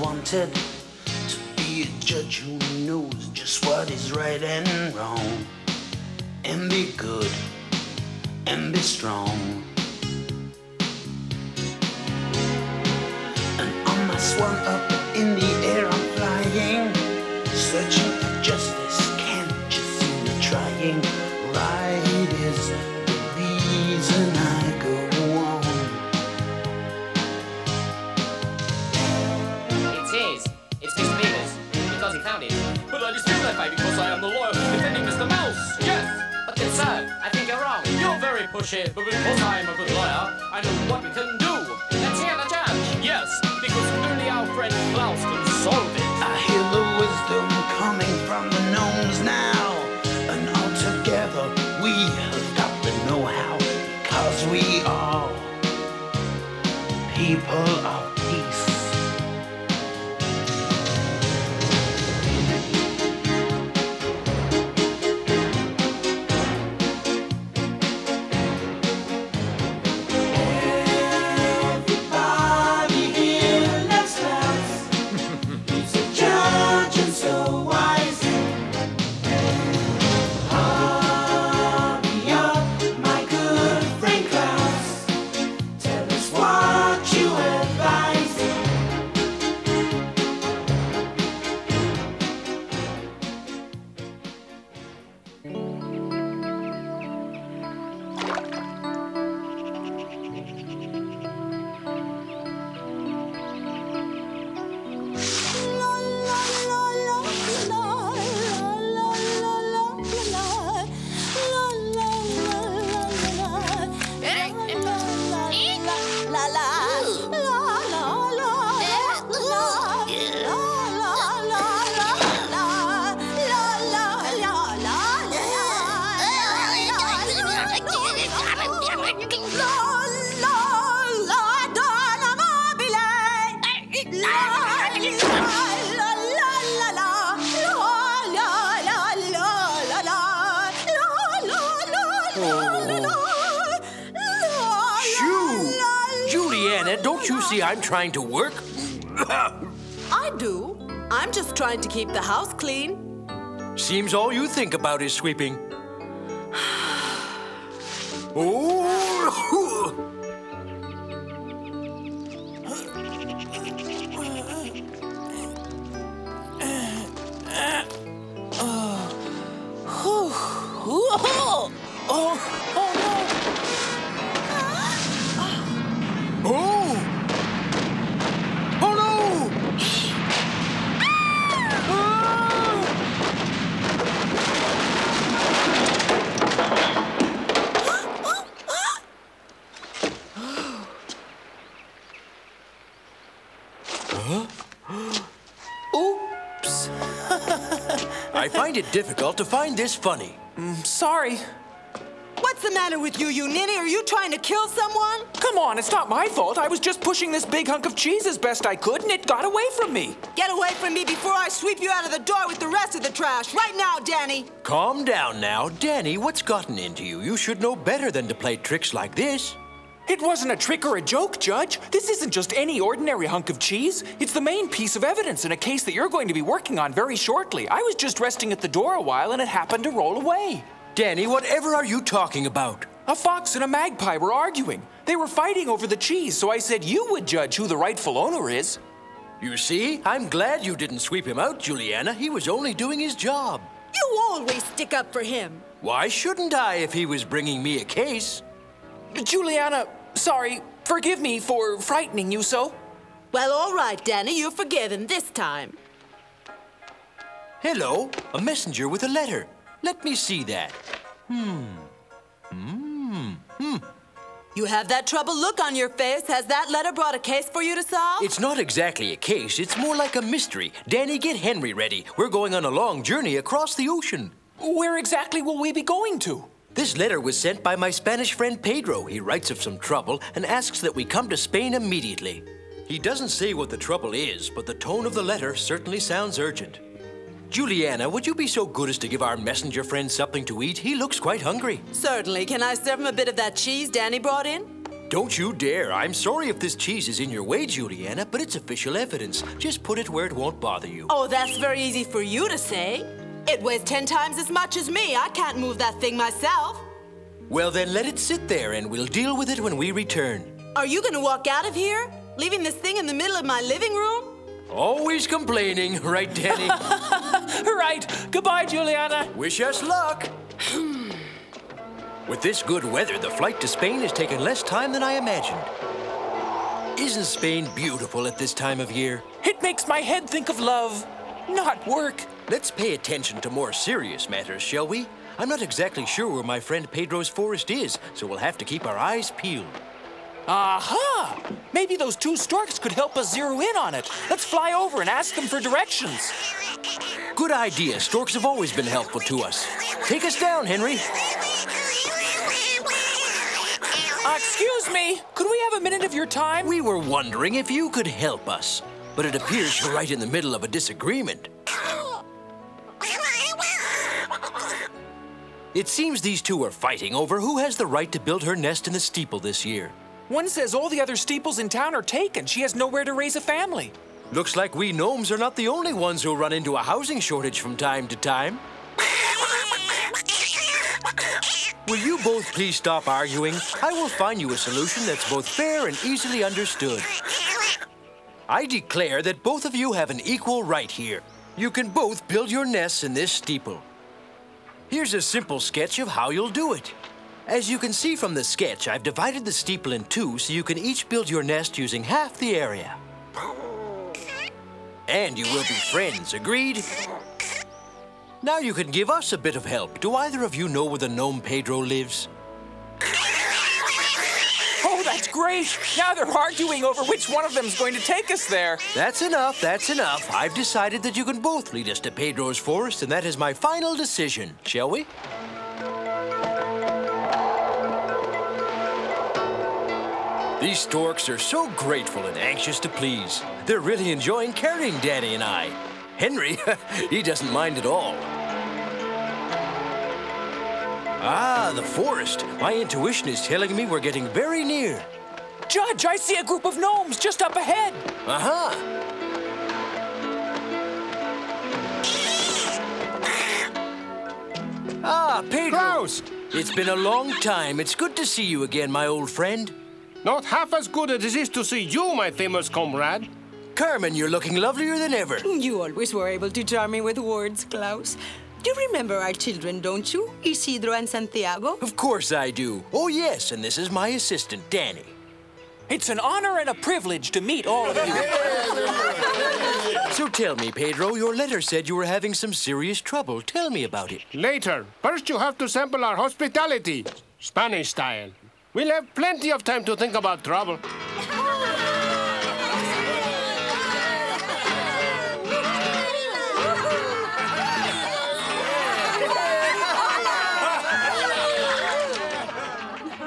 wanted to be a judge who knows just what is right and wrong, and be good and be strong. And on my swan up in the air I'm flying, searching for justice, can't you see me trying? Right is the reason I go on. It's Mr. Beaver's, because he found it. But I dispute that fact because I am the lawyer who's defending Mr. Mouse. Yes. But then, sir, I think you're wrong. You're very pushy, but because I am a good lawyer, I know what we can do. Let's hear the judge. Yes, because only our friend KLAUS can solve it. I hear the wisdom coming from the gnomes now, and all together we have got the know-how, because we are people of peace. Don't you see I'm trying to work? I do. I'm just trying to keep the house clean. Seems all you think about is sweeping. Oh! Oops. I find it difficult to find this funny. Sorry. What's the matter with you, you ninny? Are you trying to kill someone? Come on, it's not my fault. I was just pushing this big hunk of cheese as best I could, and it got away from me. Get away from me before I sweep you out of the door with the rest of the trash. Right now, Danny. Calm down now. Danny, what's gotten into you? You should know better than to play tricks like this. It wasn't a trick or a joke, Judge. This isn't just any ordinary hunk of cheese. It's the main piece of evidence in a case that you're going to be working on very shortly. I was just resting at the door a while, and it happened to roll away. Danny, whatever are you talking about? A fox and a magpie were arguing. They were fighting over the cheese, so I said you would judge who the rightful owner is. You see, I'm glad you didn't sweep him out, Juliana. He was only doing his job. You always stick up for him. Why shouldn't I if he was bringing me a case? Juliana, sorry, forgive me for frightening you so. Well, all right, Danny, you're forgiven this time. Hello, a messenger with a letter. Let me see that. You have that troubled look on your face. Has that letter brought a case for you to solve? It's not exactly a case. It's more like a mystery. Danny, get Henry ready. We're going on a long journey across the ocean. Where exactly will we be going to? This letter was sent by my Spanish friend Pedro. He writes of some trouble and asks that we come to Spain immediately. He doesn't say what the trouble is, but the tone of the letter certainly sounds urgent. Juliana, would you be so good as to give our messenger friend something to eat? He looks quite hungry. Certainly. Can I serve him a bit of that cheese Danny brought in? Don't you dare. I'm sorry if this cheese is in your way, Juliana, but it's official evidence. Just put it where it won't bother you. Oh, that's very easy for you to say. It weighs 10 times as much as me. I can't move that thing myself. Well, then let it sit there and we'll deal with it when we return. Are you gonna walk out of here, leaving this thing in the middle of my living room? Always complaining, right, Danny? Right. Goodbye, Juliana. Wish us luck. With this good weather, the flight to Spain has taken less time than I imagined. Isn't Spain beautiful at this time of year? It makes my head think of love, not work. Let's pay attention to more serious matters, shall we? I'm not exactly sure where my friend Pedro's forest is, so we'll have to keep our eyes peeled. Aha! Maybe those two storks could help us zero in on it. Let's fly over and ask them for directions. Good idea. Storks have always been helpful to us. Take us down, Henry. Excuse me, could we have a minute of your time? We were wondering if you could help us, but it appears you're right in the middle of a disagreement. It seems these two are fighting over who has the right to build her nest in the steeple this year. One says all the other steeples in town are taken. She has nowhere to raise a family. Looks like we gnomes are not the only ones who run into a housing shortage from time to time. Will you both please stop arguing? I will find you a solution that's both fair and easily understood. I declare that both of you have an equal right here. You can both build your nests in this steeple. Here's a simple sketch of how you'll do it. As you can see from the sketch, I've divided the steeple in two so you can each build your nest using half the area. And you will be friends, agreed? Now you can give us a bit of help. Do either of you know where the gnome Pedro lives? Oh, that's great! Now they're arguing over which one of them's going to take us there. That's enough, that's enough. I've decided that you can both lead us to Pedro's forest, and that is my final decision. Shall we? These storks are so grateful and anxious to please. They're really enjoying carrying Danny and I. Henry, he doesn't mind at all. Ah, the forest. My intuition is telling me we're getting very near. Judge, I see a group of gnomes just up ahead. Uh-huh. Ah, Pedro. KLAUS! It's been a long time. It's good to see you again, my old friend. Not half as good as it is to see you, my famous comrade. Carmen, you're looking lovelier than ever. You always were able to charm me with words, KLAUS. You remember our children, don't you? Isidro and Santiago? Of course I do. Oh, yes, and this is my assistant, Danny. It's an honor and a privilege to meet all of you. So tell me, Pedro, your letter said you were having some serious trouble. Tell me about it. Later. First, you have to sample our hospitality. Spanish style. We'll have plenty of time to think about trouble.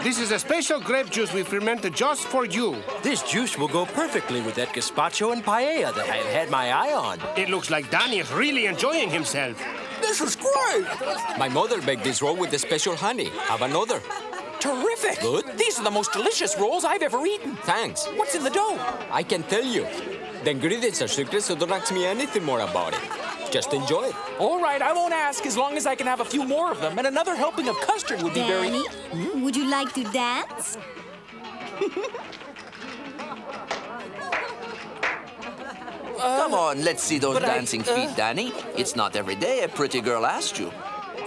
This is a special grape juice we fermented just for you. This juice will go perfectly with that gazpacho and paella that I've had my eye on. It looks like Danny is really enjoying himself. This is great! My mother baked this roll with the special honey. Have another. Terrific! Good? These are the most delicious rolls I've ever eaten. Thanks. What's in the dough? I can tell you. The ingredients are secret, so don't ask me anything more about it. Just enjoy it. All right, I won't ask as long as I can have a few more of them, and another helping of custard would be very... Danny, would you like to dance? Come on, let's see those but dancing feet, Danny. It's not every day a pretty girl asks you.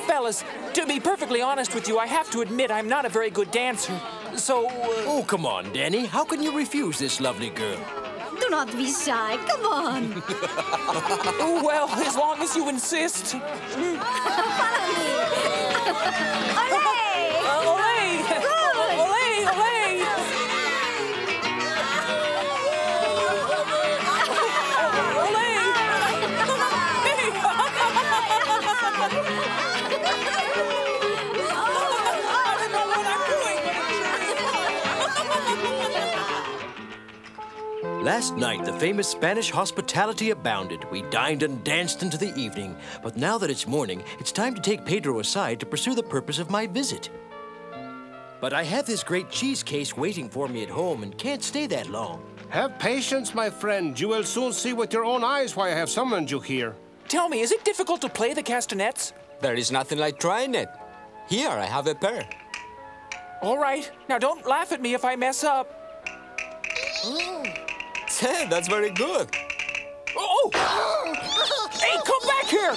Fellas, to be perfectly honest with you, I have to admit I'm not a very good dancer. So... Oh, come on, Danny. How can you refuse this lovely girl? Do not be shy. Come on. Oh, well, as long as you insist. Follow me. Olé! Olé! Olé! Last night, the famous Spanish hospitality abounded. We dined and danced into the evening. But now that it's morning, it's time to take Pedro aside to pursue the purpose of my visit. But I have this great cheese case waiting for me at home and can't stay that long. Have patience, my friend. You will soon see with your own eyes why I have summoned you here. Tell me, is it difficult to play the castanets? There is nothing like trying it. Here, I have a pair. All right. Now, don't laugh at me if I mess up. Say, that's very good. Oh! Hey, come back here!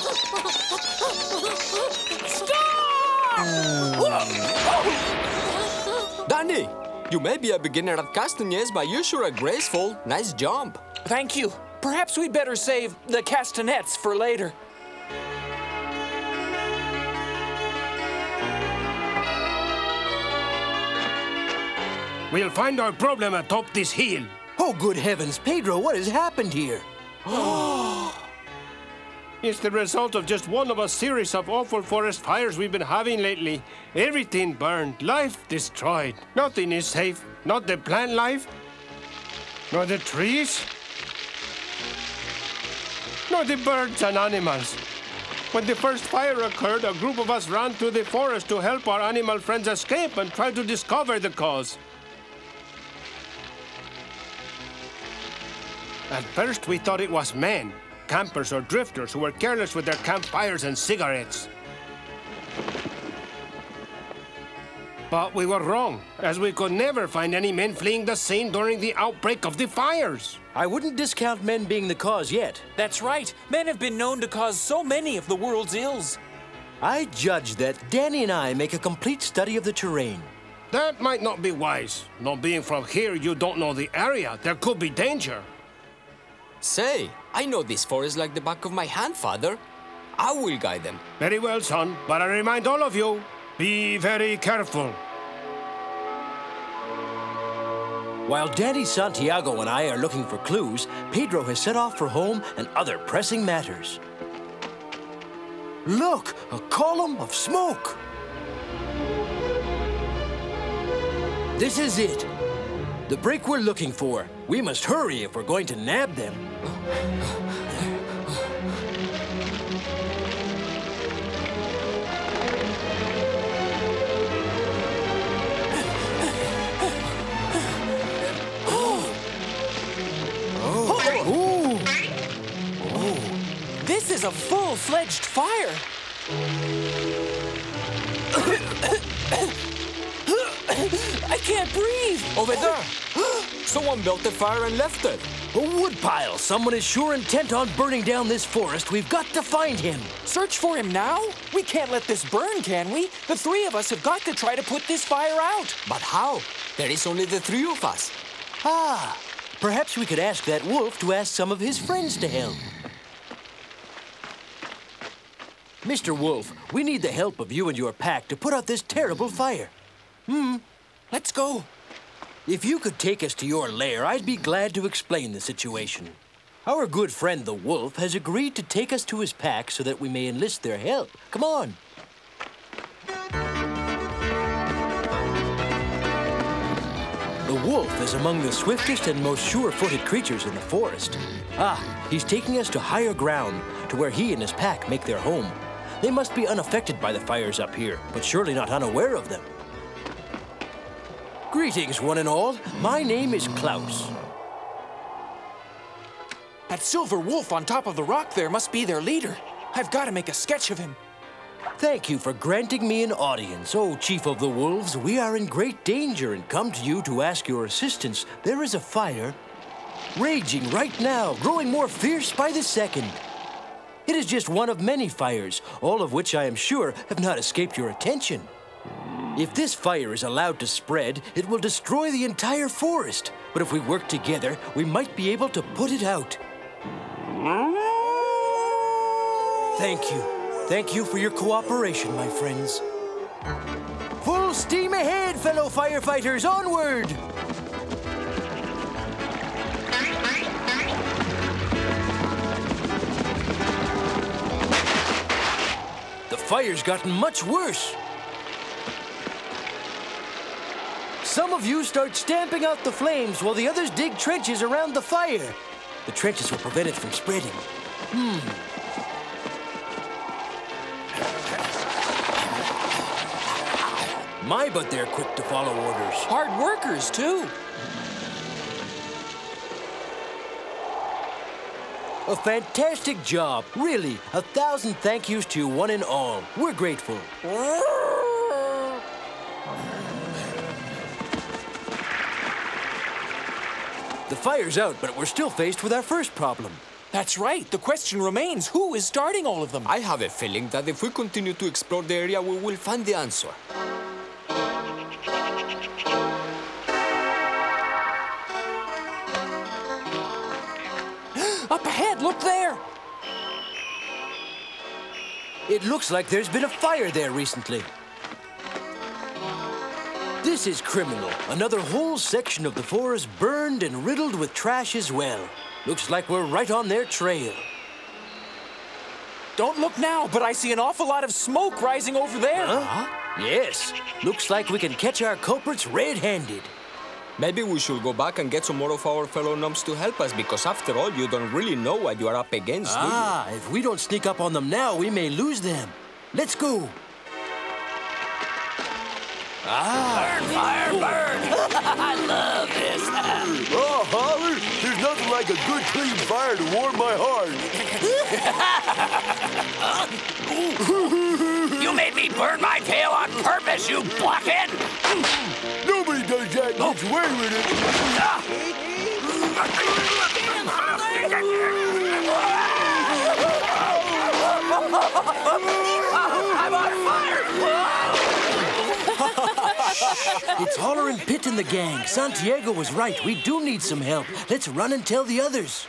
Stop! Danny, you may be a beginner at castanets, but you're sure graceful. Nice jump. Thank you. Perhaps we'd better save the castanets for later. We'll find our problem atop this hill. Oh, good heavens, Pedro, what has happened here? It's the result of just one of a series of awful forest fires we've been having lately. Everything burned, life destroyed. Nothing is safe. Not the plant life, nor the trees, nor the birds and animals. When the first fire occurred, a group of us ran to the forest to help our animal friends escape and try to discover the cause. At first, we thought it was men, campers or drifters who were careless with their campfires and cigarettes. But we were wrong, as we could never find any men fleeing the scene during the outbreak of the fires. I wouldn't discount men being the cause yet. That's right. Men have been known to cause so many of the world's ills. I judge that Danny and I make a complete study of the terrain. That might not be wise. Not being from here, you don't know the area. There could be danger. Say, I know this forest like the back of my hand, Father. I will guide them. Very well, son. But I remind all of you, be very careful. While Danny, Santiago, and I are looking for clues, Pedro has set off for home and other pressing matters. Look, a column of smoke. This is it. The break we're looking for. We must hurry if we're going to nab them. This is a full-fledged fire. I can't breathe. Over there. Someone built a fire and left it. A woodpile. Someone is sure intent on burning down this forest. We've got to find him. Search for him now? We can't let this burn, can we? The three of us have got to try to put this fire out. But how? There is only the three of us. Ah, perhaps we could ask that wolf to ask some of his friends to help. Mr. Wolf, we need the help of you and your pack to put out this terrible fire. Let's go. If you could take us to your lair, I'd be glad to explain the situation. Our good friend, the wolf, has agreed to take us to his pack so that we may enlist their help. Come on. The wolf is among the swiftest and most sure-footed creatures in the forest. He's taking us to higher ground, to where he and his pack make their home. They must be unaffected by the fires up here, but surely not unaware of them. Greetings, one and all. My name is KLAUS. That silver wolf on top of the rock there must be their leader. I've got to make a sketch of him. Thank you for granting me an audience. Oh, Chief of the Wolves, we are in great danger and come to you to ask your assistance. There is a fire raging right now, growing more fierce by the second. It is just one of many fires, all of which I am sure have not escaped your attention. If this fire is allowed to spread, it will destroy the entire forest. But if we work together, we might be able to put it out. Thank you. Thank you for your cooperation, my friends. Full steam ahead, fellow firefighters, onward! The fire's gotten much worse. Some of you start stamping out the flames while the others dig trenches around the fire. The trenches will prevent it from spreading. My, but they're quick to follow orders. Hard workers, too. A fantastic job. Really, 1,000 thank yous to you one and all. We're grateful. The fire's out, but we're still faced with our first problem. That's right. The question remains, who is starting all of them? I have a feeling that if we continue to explore the area, we will find the answer. Up ahead, look there! It looks like there's been a fire there recently. This is criminal. Another whole section of the forest burned and riddled with trash as well. Looks like we're right on their trail. Don't look now, but I see an awful lot of smoke rising over there. Huh? Yes. Looks like we can catch our culprits red-handed. Maybe we should go back and get some more of our fellow gnomes to help us, because after all, you don't really know what you are up against, do you? If we don't sneak up on them now, we may lose them. Let's go. Burn, fire, burn! I love this. Oh, Holler, there's nothing like a good, clean fire to warm my heart. You made me burn my tail on purpose, you blockhead! Nobody does that and gets away with it. I'm on fire! It's Holler and Pitt and the gang. Santiago was right. We do need some help. Let's run and tell the others.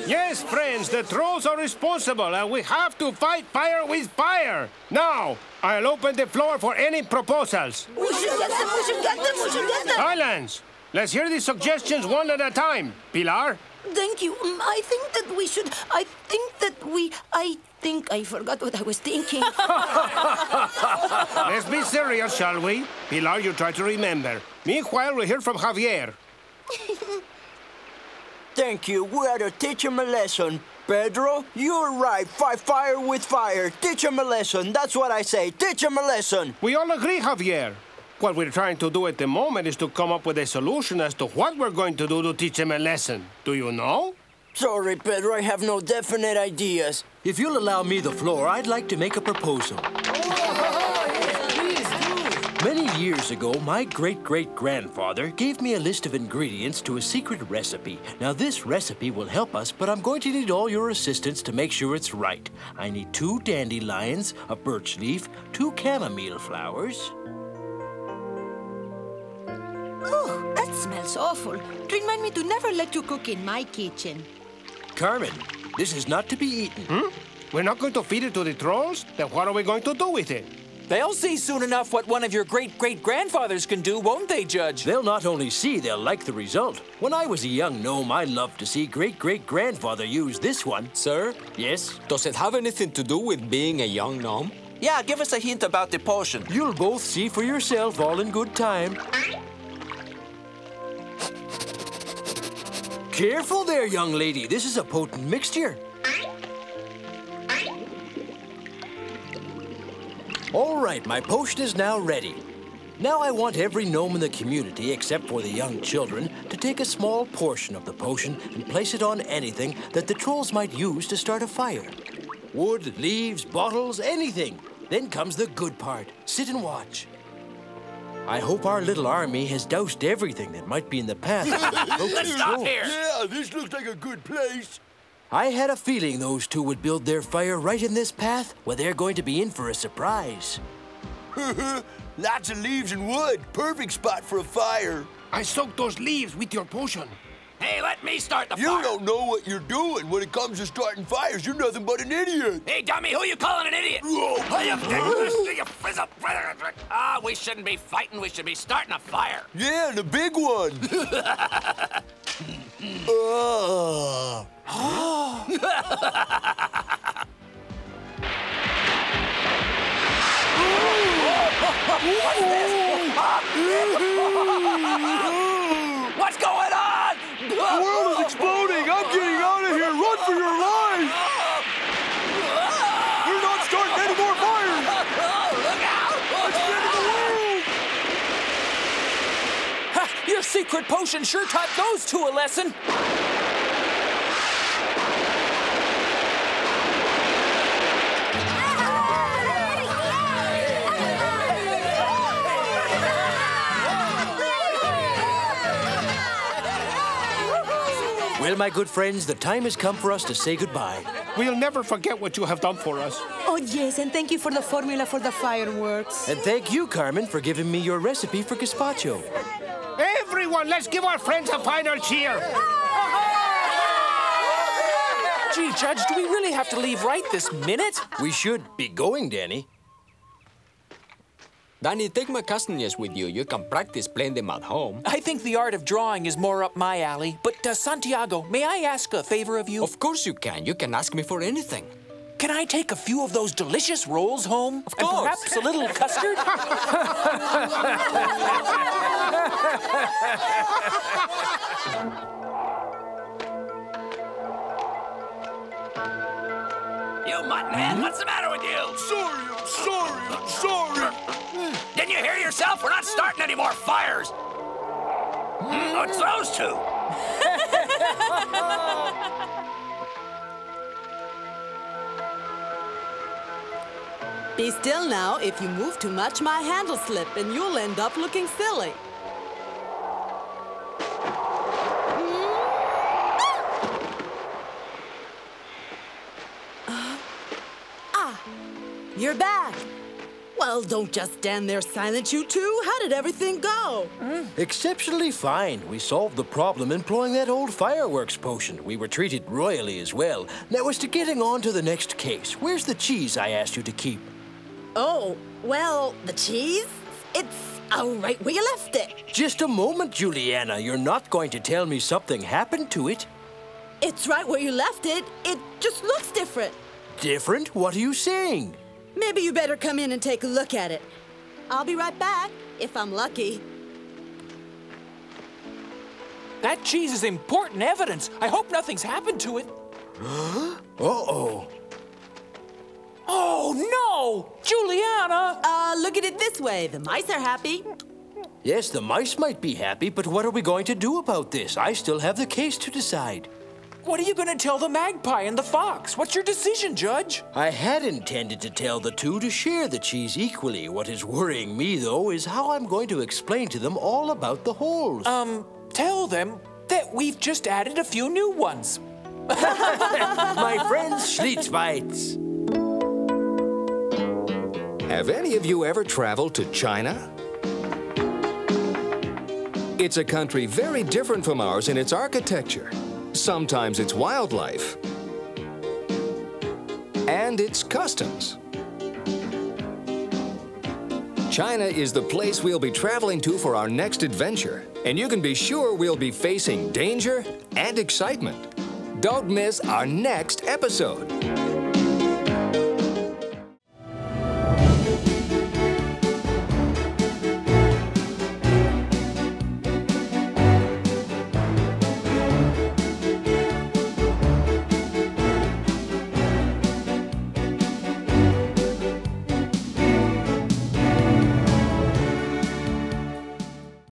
Yes, friends, the trolls are responsible, and we have to fight fire with fire. Now, I'll open the floor for any proposals. We should get them. Silence! Let's hear the suggestions one at a time. Pilar? Thank you. I think I forgot what I was thinking. Let's be serious, shall we? Pilar, you try to remember. Meanwhile, we'll hear from Javier. Thank you. We ought to teach him a lesson. Pedro, you're right. Fight fire with fire. Teach him a lesson. That's what I say. Teach him a lesson. We all agree, Javier. What we're trying to do at the moment is to come up with a solution as to what we're going to do to teach him a lesson. Do you know? Sorry, Pedro. I have no definite ideas. If you'll allow me the floor, I'd like to make a proposal. Many years ago, my great-great-grandfather gave me a list of ingredients to a secret recipe. Now, this recipe will help us, but I'm going to need all your assistance to make sure it's right. I need 2 dandelions, a birch leaf, 2 chamomile flowers. Oh, that smells awful. Remind me to never let you cook in my kitchen. Carmen, this is not to be eaten. We're not going to feed it to the trolls? Then what are we going to do with it? They'll see soon enough what one of your great-great-grandfathers can do, won't they, Judge? They'll not only see, they'll like the result. When I was a young gnome, I loved to see great-great-grandfather use this one. Sir? Yes? Does it have anything to do with being a young gnome? Yeah, give us a hint about the potion. You'll both see for yourself, all in good time. Careful there, young lady. This is a potent mixture. All right, my potion is now ready. Now I want every gnome in the community, except for the young children, to take a small portion of the potion and place it on anything that the trolls might use to start a fire. Wood, leaves, bottles, anything. Then comes the good part. Sit and watch. I hope our little army has doused everything that might be in the path. Let's stop here. Yeah, this looks like a good place. I had a feeling those 2 would build their fire right in this path, where they're going to be in for a surprise. Lots of leaves and wood. Perfect spot for a fire. I soaked those leaves with your potion. Hey, let me start the fire. You don't know what you're doing when it comes to starting fires. You're nothing but an idiot. Hey, dummy, who you calling an idiot? We shouldn't be fighting. We should be starting a fire. Yeah, and a big one. What's going on? The world is exploding. I'm getting out of here. Run for your life. Your secret potion sure taught those two a lesson. Well, my good friends, the time has come for us to say goodbye. We'll never forget what you have done for us. Oh, yes, and thank you for the formula for the fireworks. And thank you, Carmen, for giving me your recipe for gazpacho. Everyone, let's give our friends a final cheer. Gee, Judge, do we really have to leave right this minute? We should be going, Danny. Danny, take my castanhas with you. You can practice playing them at home. I think the art of drawing is more up my alley. But, Santiago, may I ask a favor of you? Of course you can. You can ask me for anything. Can I take a few of those delicious rolls home? Of course. And perhaps a little custard? You muttonhead, what's the matter with you? I'm sorry. Didn't you hear yourself? We're not starting any more fires. Oh, it's those two. Be still now. If you move too much, my hand will slip and you'll end up looking silly. You're back. Well, don't just stand there silent, you two. How did everything go? Exceptionally fine. We solved the problem employing that old fireworks potion. We were treated royally as well. Now as to getting on to the next case. Where's the cheese I asked you to keep? Oh, well, the cheese? It's right where you left it. Just a moment, Juliana. You're not going to tell me something happened to it. It's right where you left it. It just looks different. Different? What are you saying? Maybe you better come in and take a look at it. I'll be right back, if I'm lucky. That cheese is important evidence. I hope nothing's happened to it. Uh-oh. Oh, no! Juliana! Look at it this way. The mice are happy. Yes, the mice might be happy, but what are we going to do about this? I still have the case to decide. What are you going to tell the magpie and the fox? What's your decision, Judge? I had intended to tell the two to share the cheese equally. What is worrying me, though, is how I'm going to explain to them all about the holes. Tell them that we've just added a few new ones. My friends, Schlitzweitz. Have any of you ever traveled to China? It's a country very different from ours in its architecture. Sometimes it's wildlife, and its customs. China is the place we'll be traveling to for our next adventure, and you can be sure we'll be facing danger and excitement. Don't miss our next episode.